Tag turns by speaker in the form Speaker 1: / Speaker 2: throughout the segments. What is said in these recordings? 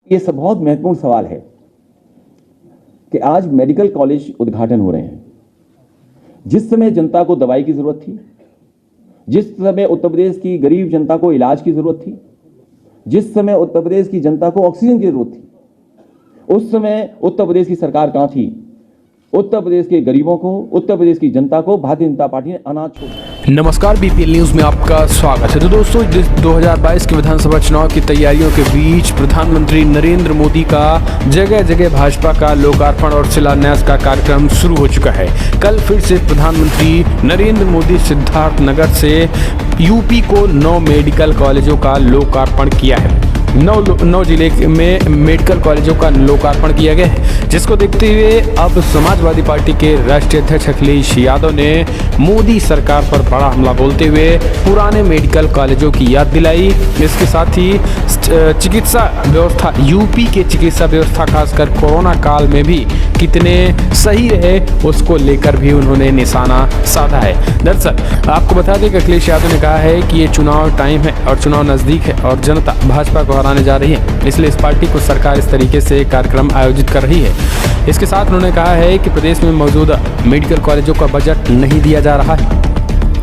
Speaker 1: ये सब बहुत महत्वपूर्ण सवाल है कि आज मेडिकल कॉलेज उद्घाटन हो रहे हैं। जिस समय जनता को दवाई की जरूरत थी, जिस समय उत्तर प्रदेश की गरीब जनता को इलाज की जरूरत थी, जिस समय उत्तर प्रदेश की जनता को ऑक्सीजन की जरूरत थी, उस समय उत्तर प्रदेश की सरकार कहां थी? उत्तर प्रदेश के गरीबों को, उत्तर प्रदेश की जनता को भारतीय जनता पार्टी ने अनाज छोड़ दिया।
Speaker 2: नमस्कार, बीपीएल न्यूज में आपका स्वागत है। तो दोस्तों, 2022 के विधानसभा चुनाव की तैयारियों के बीच प्रधानमंत्री नरेंद्र मोदी का जगह जगह भाजपा का लोकार्पण और शिलान्यास का कार्यक्रम शुरू हो चुका है। कल फिर से प्रधानमंत्री नरेंद्र मोदी सिद्धार्थनगर से यूपी को 9 मेडिकल कॉलेजों का लोकार्पण किया है। 9 जिले में मेडिकल कॉलेजों का लोकार्पण किया गया है, जिसको देखते हुए अब समाजवादी पार्टी के राष्ट्रीय अध्यक्ष अखिलेश यादव ने मोदी सरकार पर बड़ा हमला बोलते हुए पुराने मेडिकल कॉलेजों की याद दिलाई। इसके साथ ही चिकित्सा व्यवस्था, यूपी के चिकित्सा व्यवस्था खासकर कोरोना काल में भी कितने सही रहे, उसको लेकर भी उन्होंने निशाना साधा है। दरअसल आपको बता दें कि अखिलेश यादव ने कहा है कि ये चुनाव टाइम है और चुनाव नजदीक है और जनता भाजपा को हराने जा रही है, इसलिए इस पार्टी को सरकार इस तरीके से कार्यक्रम आयोजित कर रही है। इसके साथ उन्होंने कहा है कि प्रदेश में मौजूदा मेडिकल कॉलेजों का बजट नहीं दिया जा रहा है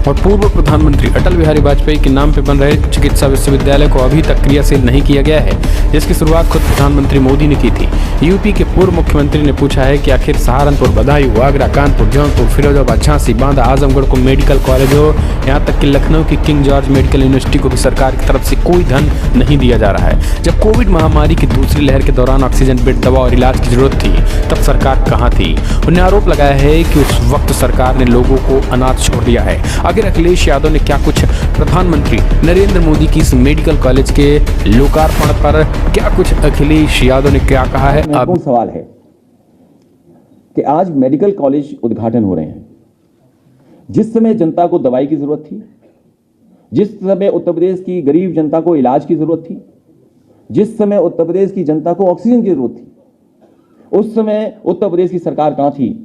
Speaker 2: और पूर्व प्रधानमंत्री अटल बिहारी वाजपेयी के नाम पर बन रहे चिकित्सा विश्वविद्यालय को अभी तक क्रियाशील नहीं किया गया है, जिसकी शुरुआत खुद प्रधानमंत्री मोदी ने की थी। यूपी के पूर्व मुख्यमंत्री ने पूछा है कि आखिर सहारनपुर, बदायूं, आगरा, कानपुर, जौनपुर, फिरोजाबाद, झांसी, बांदा, आजमगढ़ को मेडिकल कॉलेज हो, यहाँ तक कि लखनऊ की किंग जॉर्ज मेडिकल यूनिवर्सिटी को भी सरकार की तरफ से कोई धन नहीं दिया जा रहा है। जब कोविड महामारी की दूसरी लहर के दौरान ऑक्सीजन बेड, दवा और इलाज की जरूरत थी, तब सरकार कहाँ थी? उन्होंने आरोप लगाया है कि उस वक्त सरकार ने लोगों को अनाथ छोड़ दिया है। आखिर अखिलेश यादव ने क्या कुछ प्रधानमंत्री नरेंद्र मोदी की इस मेडिकल कॉलेज के लोकार्पण पर क्या कुछ अखिलेश यादव ने क्या कहा है?
Speaker 1: महत्वपूर्ण सवाल है कि आज मेडिकल कॉलेज उद्घाटन हो रहे हैं। जिस समय जनता को दवाई की जरूरत थी, जिस समय उत्तर प्रदेश की गरीब जनता को इलाज की जरूरत थी, जिस समय उत्तर प्रदेश की जनता को ऑक्सीजन की जरूरत थी, उस समय उत्तर प्रदेश की सरकार कहां थी?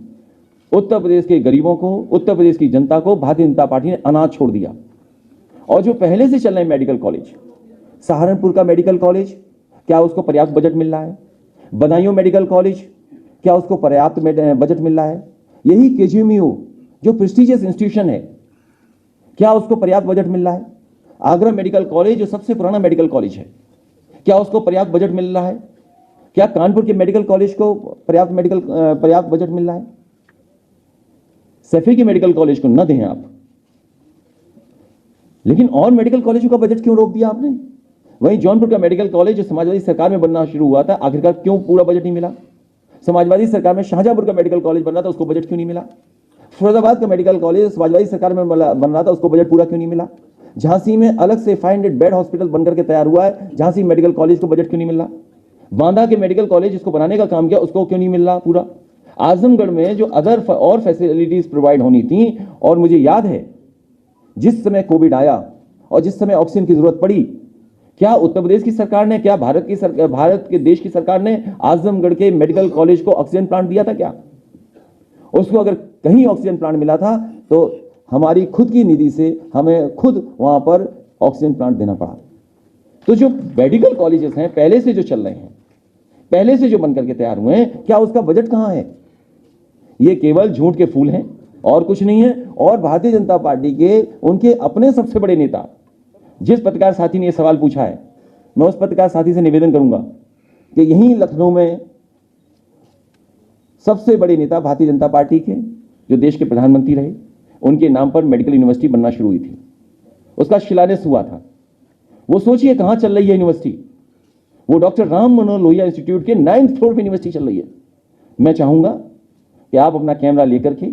Speaker 1: उत्तर प्रदेश के गरीबों को, उत्तर प्रदेश की जनता को भारतीय जनता पार्टी ने अनाज छोड़ दिया। और जो पहले से चल रहे मेडिकल कॉलेज, सहारनपुर का मेडिकल कॉलेज, क्या उसको पर्याप्त बजट मिल रहा है? बदायूं मेडिकल कॉलेज, क्या उसको पर्याप्त बजट मिल रहा है? यही केजीएमयू जो प्रेस्टिजियस इंस्टीट्यूशन है, क्या उसको पर्याप्त बजट मिल रहा है? आगरा मेडिकल कॉलेज जो सबसे पुराना मेडिकल कॉलेज है, क्या उसको पर्याप्त बजट मिल रहा है? क्या कानपुर के मेडिकल कॉलेज को पर्याप्त बजट मिल रहा है? सैफी के मेडिकल कॉलेज को न दें आप, लेकिन और मेडिकल कॉलेजों का बजट क्यों रोक दिया आपने? वहीं जौनपुर का मेडिकल कॉलेज जो समाजवादी सरकार में बनना शुरू हुआ था, आखिरकार क्यों पूरा बजट नहीं मिला? समाजवादी सरकार में शाहजहांपुर का मेडिकल कॉलेज बन रहा था, उसको बजट क्यों नहीं मिला? फिरोजाबाद का मेडिकल कॉलेज समाजवादी सरकार में बन रहा था, उसको बजट पूरा क्यों नहीं मिला? झांसी में अलग से 500 बेड हॉस्पिटल बनकर के तैयार हुआ है, झांसी मेडिकल कॉलेज को बजट क्यों नहीं मिल रहा? बांदा के मेडिकल कॉलेज जिसको बनाने का काम किया, उसको क्यों नहीं मिल रहा पूरा? आजमगढ़ में जो अदर और फैसिलिटीज प्रोवाइड होनी थी, और मुझे याद है जिस समय कोविड आया और जिस समय ऑक्सीजन की जरूरत पड़ी, क्या उत्तर प्रदेश की सरकार ने, क्या भारत के देश की सरकार ने आजमगढ़ के मेडिकल कॉलेज को ऑक्सीजन प्लांट दिया था? क्या उसको अगर कहीं ऑक्सीजन प्लांट मिला था तो हमारी खुद की निधि से हमें खुद वहां पर ऑक्सीजन प्लांट देना पड़ा। तो जो मेडिकल कॉलेजेस हैं पहले से जो चल रहे हैं, पहले से जो बनकर के तैयार हुए हैं, क्या उसका बजट कहां है? ये केवल झूठ के फूल हैं और कुछ नहीं है। और भारतीय जनता पार्टी के उनके अपने सबसे बड़े नेता, जिस पत्रकार साथी ने यह सवाल पूछा है, मैं उस पत्रकार साथी से निवेदन करूंगा कि यहीं लखनऊ में सबसे बड़े नेता भारतीय जनता पार्टी के, जो देश के प्रधानमंत्री रहे, उनके नाम पर मेडिकल यूनिवर्सिटी बनना शुरू हुई थी, उसका शिलान्यास हुआ था। वो सोचिए कहां चल रही है यूनिवर्सिटी। वो डॉक्टर राम मनोहर लोहिया इंस्टीट्यूट के 9th फ्लोर पे यूनिवर्सिटी चल रही है। मैं चाहूंगा कि आप अपना कैमरा लेकर के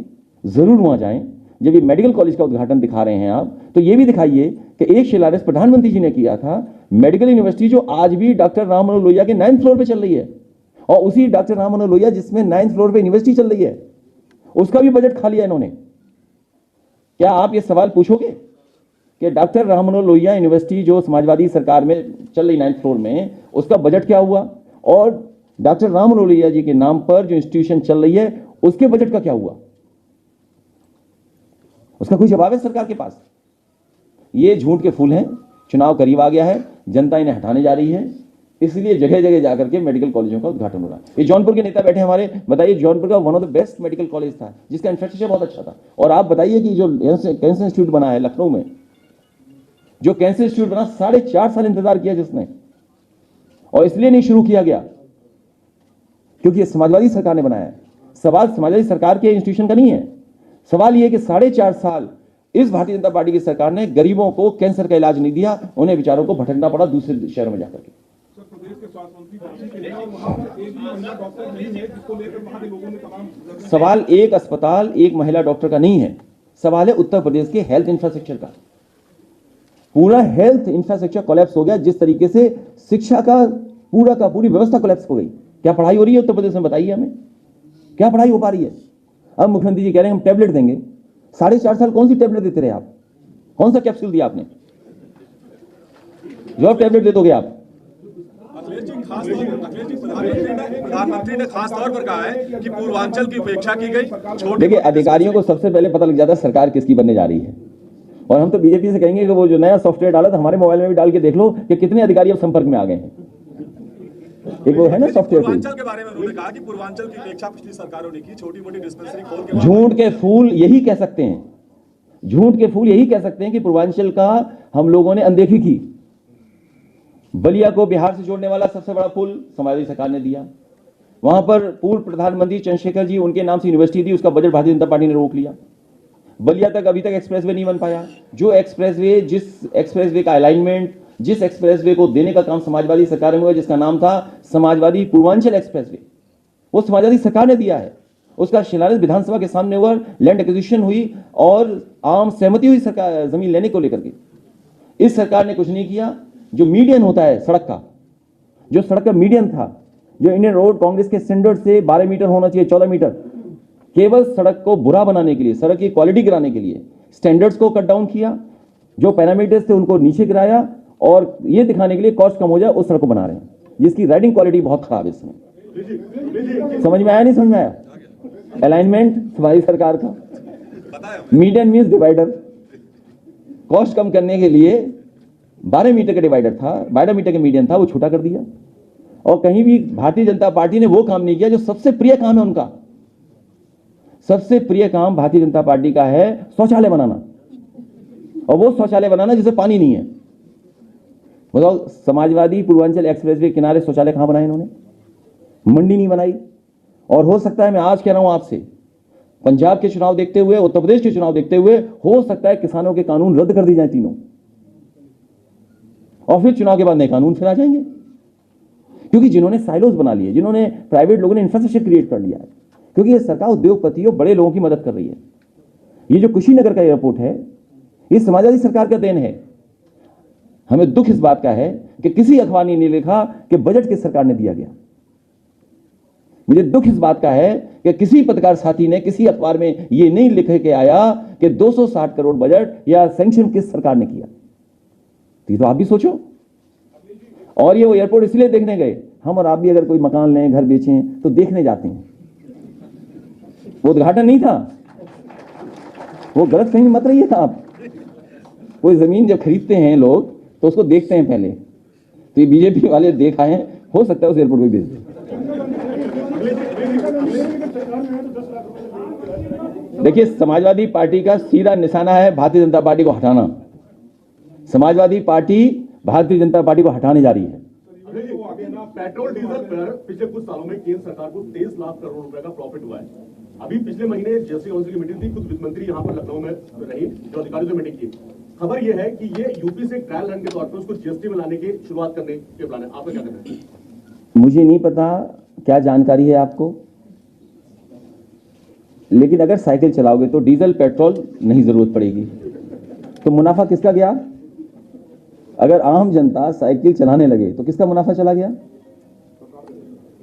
Speaker 1: जरूर वहां जाएं। जब ये मेडिकल कॉलेज का उद्घाटन दिखा रहे हैं आप, तो ये भी दिखाइए कि एक शिलान्यास प्रधानमंत्री जी ने किया था, मेडिकल यूनिवर्सिटी जो आज भी डॉक्टर राम मनोहर लोहिया के 9th फ्लोर पे चल रही है, और उसी डॉक्टर राम मनोहर लोहिया जिसमें 9th फ्लोर पे यूनिवर्सिटी चल रही है, उसका भी बजट खा लिया इन्होंने। क्या आप ये सवाल पूछोगे कि डॉक्टर राम मनोहर लोहिया यूनिवर्सिटी जो समाजवादी सरकार में चल रही 9th फ्लोर में, उसका बजट क्या हुआ? और डॉक्टर राम मनोहर लोहिया जी के नाम पर जो इंस्टीट्यूशन चल रही है, उसके बजट का क्या हुआ? उसका कोई जवाब है सरकार के पास? ये झूठ के फूल हैं। चुनाव करीब आ गया है, जनता इन्हें हटाने जा रही है। इसलिए जगह जगह जाकर के मेडिकल कॉलेजों का उद्घाटन हो रहा है। ये जौनपुर के नेता बैठे हमारे, बताइए जौनपुर का one of the best medical college था जिसका इंफ्रास्ट्रक्चर बहुत अच्छा था। और आप बताइए कि जो कैंसर इंस्टीट्यूट बना है लखनऊ में, जो कैंसर इंस्टीट्यूट बना 4.5 साल इंतजार किया जिसने, और इसलिए नहीं शुरू किया गया क्योंकि ये समाजवादी सरकार ने बनाया है। सवाल समाजवादी सरकार के इंस्टीट्यूशन का नहीं है, सवाल ये कि 4.5 साल इस भारतीय जनता पार्टी की सरकार ने गरीबों को कैंसर का इलाज नहीं दिया, उन्हें बेचारों को भटकना पड़ा दूसरे शहरों में जाकर के। सवाल एक अस्पताल एक महिला डॉक्टर का नहीं है, सवाल है उत्तर प्रदेश के हेल्थ इंफ्रास्ट्रक्चर का। पूरा हेल्थ इंफ्रास्ट्रक्चर कोलैप्स हो गया, जिस तरीके से शिक्षा का पूरी व्यवस्था कोलैप्स हो गई। क्या पढ़ाई हो रही है उत्तर प्रदेश में, बताइए हमें, क्या पढ़ाई हो पा रही है? अब मुख्यमंत्री जी कह रहे हैं हम टैबलेट देंगे। 4.5 साल कौन सी टैबलेट देते रहे आप? कौन सा कैप्सूल दिया आपने? जो टैबलेट दे दोगे आप?
Speaker 3: प्रधानमंत्री ने खास तौर पर कहा है कि पूर्वांचल की उपेक्षा की गई।
Speaker 1: देखिए, अधिकारियों को सबसे पहले पता लग जाता है सरकार किसकी बनने जा रही है। और हम तो बीजेपी से कहेंगे कि वो जो नया सॉफ्टवेयर डाला था हमारे मोबाइल में भी डाल के देख लो कि कितने अधिकारी अब संपर्क में आ गए हैं। एक वो है ना सॉफ्टवेयर,
Speaker 3: पूर्वांचल के बारे में उन्होंने कहा कि पूर्वांचल की उपेक्षा पिछली सरकारों ने की, छोटी मोटी डिस्पेंसरी खोल के।
Speaker 1: झूठ के फूल यही कह सकते हैं, झूठ के फूल यही कह सकते हैं कि पूर्वांचल का हम लोगों ने अनदेखी की। बलिया को बिहार से जोड़ने वाला सबसे बड़ा पुल समाजवादी सरकार ने दिया। वहां पर पूर्व प्रधानमंत्री चंद्रशेखर जी, उनके नाम से यूनिवर्सिटी थी, उसका बजट भारतीय जनता पार्टी ने रोक लिया। बलिया तक अभी तक एक्सप्रेसवे नहीं बन पाया। जो एक्सप्रेसवे, जिस एक्सप्रेसवे का अलाइनमेंट, जिस एक्सप्रेसवे को देने का काम समाजवादी सरकार में हुआ, जिसका नाम था समाजवादी पूर्वांचल एक्सप्रेसवे, वो समाजवादी सरकार ने दिया है। उसका शिलान्यास विधानसभा के सामने हुआ, लैंड एक्विजिशन हुई और आम सहमति हुई सरकार जमीन लेने को लेकर के। इस सरकार ने कुछ नहीं किया। जो मीडियन होता है सड़क का, जो सड़क का मीडियन था, जो इंडियन रोड कांग्रेस के स्टैंडर्ड से 12 मीटर होना चाहिए, 14 मीटर, केवल सड़क को बुरा बनाने के लिए, सड़क की क्वालिटी गिराने के लिए स्टैंडर्ड्स को कट डाउन किया। जो पैरामीटर्स थे उनको नीचे गिराया और ये दिखाने के लिए कॉस्ट कम हो जाए उस सड़क को बना रहे हैं, जिसकी राइडिंग क्वालिटी बहुत खराब है। इसमें समझ में आया, नहीं समझ में आया? अलाइनमेंट हमारी सरकार का, मीडियन मींस डिवाइडर, कॉस्ट कम करने के लिए 12 मीटर का डिवाइडर था, 12 मीटर का मीडियन था, वो छोटा कर दिया। और कहीं भी भारतीय जनता पार्टी ने वो काम नहीं किया जो सबसे प्रिय काम है उनका। सबसे प्रिय काम भारतीय जनता पार्टी का है शौचालय बनाना, और वो शौचालय बनाना जिसे पानी नहीं है। बताओ, समाजवादी पूर्वांचल एक्सप्रेसवे किनारे शौचालय कहां बनाए इन्होंने? मंडी नहीं बनाई। और हो सकता है, मैं आज कह रहा हूं आपसे, पंजाब के चुनाव देखते हुए, उत्तर प्रदेश के चुनाव देखते हुए, हो सकता है किसानों के कानून रद्द कर दिए जाए तीनों, और फिर चुनाव के बाद नए कानून फिर आ जाएंगे। क्योंकि जिन्होंने साइलोज बना लिए, जिन्होंने प्राइवेट लोगों ने इंफ्रास्ट्रक्चर क्रिएट कर लिया है, क्योंकि ये सरकार उद्योगपतियों, बड़े लोगों की मदद कर रही है। ये जो कुशीनगर का एयरपोर्ट है, ये समाजवादी सरकार का देन है। हमें दुख इस बात का है कि किसी अखबार ने नहीं लिखा कि बजट किस सरकार ने दिया गया। मुझे दुख इस बात का है कि किसी पत्रकार साथी ने किसी अखबार में यह नहीं लिख के आया कि 260 करोड़ बजट या सैंक्शन किस सरकार ने किया। तो आप भी सोचो। और ये वो एयरपोर्ट इसलिए देखने गए, हम और आप भी अगर कोई मकान लें, घर बेचें तो देखने जाते हैं। वो उद्घाटन नहीं था, वो गलत फहमी मत रहिए था आप। कोई जमीन जब खरीदते हैं लोग तो उसको देखते हैं पहले। तो ये बीजेपी वाले देख आए हैं, हो सकता है उस एयरपोर्ट को बेच दें। देखिए, समाजवादी पार्टी का सीधा निशाना है भारतीय जनता पार्टी को हटाना। समाजवादी पार्टी भारतीय जनता पार्टी को हटाने जा रही है।
Speaker 4: पेट्रोल डीजल पर पिछले कुछ सालों में केंद्र सरकार को 23 लाख करोड़ रुपए का प्रॉफिट हुआ है। अभी पिछले महीने जीएसटी काउंसिल की मीटिंग थी, कुछ वित्त मंत्री यहाँ पर लखनऊ में रही, जो अधिकारियों से मीटिंग की। खबर यह है कि ये यूपी से ट्रायल रन के तौर पर उसको जीएसटी में लाने की शुरुआत करने के प्लान है। आपका क्या कहना है?
Speaker 1: मुझे नहीं पता क्या जानकारी है आपको, लेकिन अगर साइकिल चलाओगे तो डीजल पेट्रोल नहीं जरूरत पड़ेगी। तो मुनाफा किसका गया? अगर आम जनता साइकिल चलाने लगे तो किसका मुनाफा चला गया?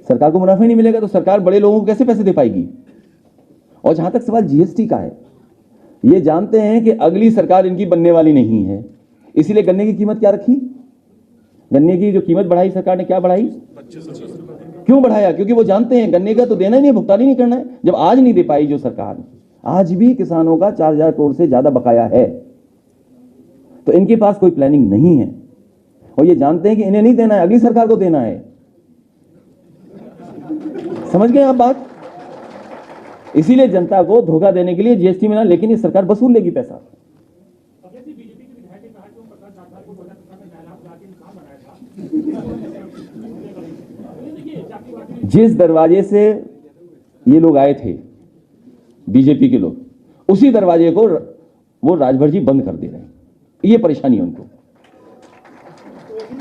Speaker 1: सरकार को मुनाफा ही नहीं मिलेगा तो सरकार बड़े लोगों को कैसे पैसे दे पाएगी? और जहां तक सवाल जीएसटी का है, ये जानते हैं कि अगली सरकार इनकी बनने वाली नहीं है, इसीलिए गन्ने की कीमत क्या रखी? गन्ने की जो कीमत बढ़ाई सरकार ने, क्या बढ़ाई? क्यों बढ़ाया? क्योंकि वो जानते हैं गन्ने का तो देना ही नहीं, भुगतान ही नहीं करना है। जब आज नहीं दे पाई जो सरकार, आज भी किसानों का 4000 करोड़ से ज्यादा बकाया है, तो इनके पास कोई प्लानिंग नहीं है। और ये जानते हैं कि इन्हें नहीं देना है, अगली सरकार को देना है। समझ गए आप बात? इसीलिए जनता को धोखा देने के लिए जीएसटी मिला, लेकिन ये सरकार वसूल लेगी पैसा। जिस दरवाजे से ये लोग आए थे, बीजेपी के लोग, उसी दरवाजे को वो राजभर जी बंद कर दे रहे हैं। ये परेशानी है उनको।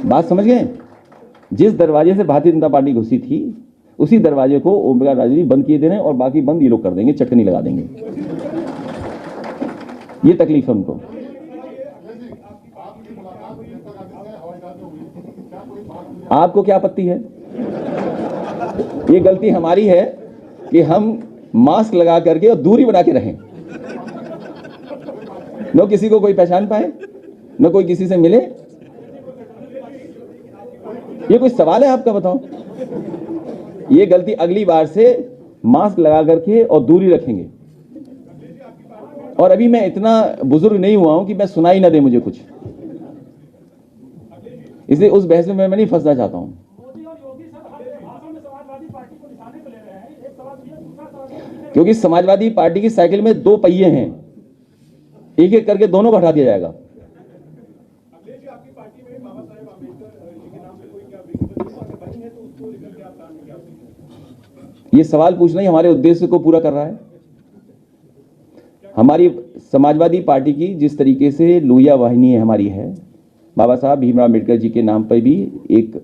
Speaker 1: बात समझ गए? जिस दरवाजे से भारतीय जनता पार्टी घुसी थी, उसी दरवाजे को ओम प्रकाश राजभर जी बंद किए दे रहे हैं और बाकी बंद ये लोग कर देंगे, चटकनी लगा देंगे। ये तकलीफ है उनको। आपको क्या आपत्ति है? ये गलती हमारी है कि हम मास्क लगा करके और दूरी बना के रहें, न किसी को कोई पहचान पाए, न कोई किसी से मिले। ये कोई सवाल है आपका? बताओ। ये गलती अगली बार से मास्क लगा करके और दूरी रखेंगे। और अभी मैं इतना बुजुर्ग नहीं हुआ हूं कि मैं सुनाई ना दे मुझे कुछ, इसलिए उस बहस में मैं नहीं फंसना चाहता हूं। क्योंकि समाजवादी पार्टी की साइकिल में दो पहिए हैं, एक एक करके दोनों को हटा दिया जाएगा। ये सवाल पूछना ही हमारे उद्देश्य को पूरा कर रहा है। हमारी समाजवादी पार्टी की जिस तरीके से लोहिया वाहिनी है हमारी है, बाबा साहब भीमराव अम्बेडकर जी के नाम पर भी एक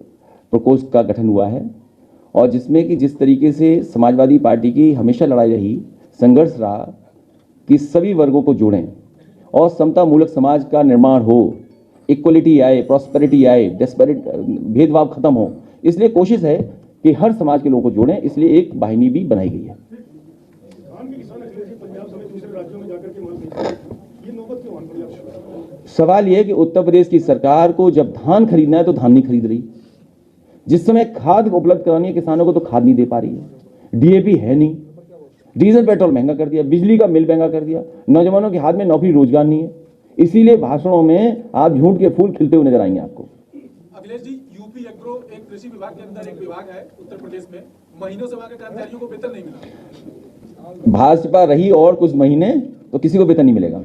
Speaker 1: प्रकोष्ठ का गठन हुआ है, और जिसमें कि जिस तरीके से समाजवादी पार्टी की हमेशा लड़ाई रही, संघर्ष रहा कि सभी वर्गों को जोड़ें और समता मूलक समाज का निर्माण हो, इक्वलिटी आए, प्रॉस्पेरिटी आए, डिस्पैरिटी, भेदभाव खत्म हो। इसलिए कोशिश है कि हर समाज के लोगों को जोड़ें, इसलिए एक वाहिनी भी बनाई गई है। सवाल यह है कि उत्तर प्रदेश की सरकार को जब धान खरीदना है तो धान नहीं खरीद रही, जिस समय खाद उपलब्ध करानी है किसानों को तो खाद नहीं दे पा रही है, डीएपी है नहीं, डीजल पेट्रोल महंगा कर दिया, बिजली का बिल महंगा कर दिया, नौजवानों के हाथ में नौकरी रोजगार नहीं है। इसीलिए भाषणों में आप झूठ के फूल खिलते हुए नजर आएंगे आपको।
Speaker 3: अखिलेश जी, यूपी एग्रो एक कृषि विभाग के अंदर एक विभाग है उत्तर प्रदेश में, महीनों से वहां के कर्मचारियों को वेतन नहीं मिला।
Speaker 1: भाजपा रही और कुछ महीने तो किसी को वेतन नहीं मिलेगा।